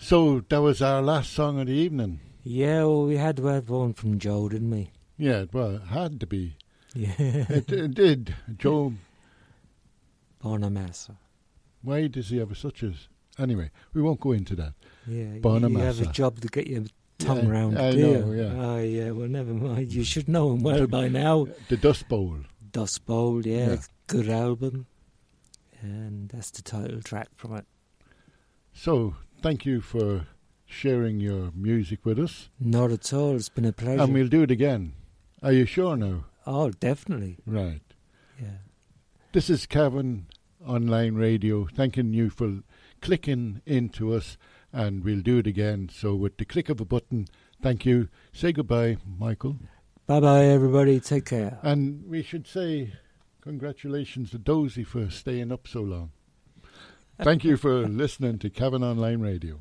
So that was our last song of the evening. Yeah, well, we had to have one from Joe, didn't we? Yeah, well, it had to be. Yeah. It did. Joe. Bonamassa. Why does he have such a... Anyway, we won't go into that. Yeah, Bonamassa. you have a job to get your tongue round. I know, yeah. Oh, yeah, well, never mind. You should know him well by now. The Dust Bowl. Dust Bowl, yeah. Good album. And that's the title track from it. So, thank you for sharing your music with us. Not at all. It's been a pleasure. And we'll do it again. Are you sure now? Oh, definitely. Right. Yeah. This is Cavan Online Radio, thanking you for clicking into us, and we'll do it again. So with the click of a button, thank you. Say goodbye, Michael. Bye-bye, everybody. Take care. And we should say congratulations to Dozy for staying up so long. Thank you for listening to Cavan Online Radio.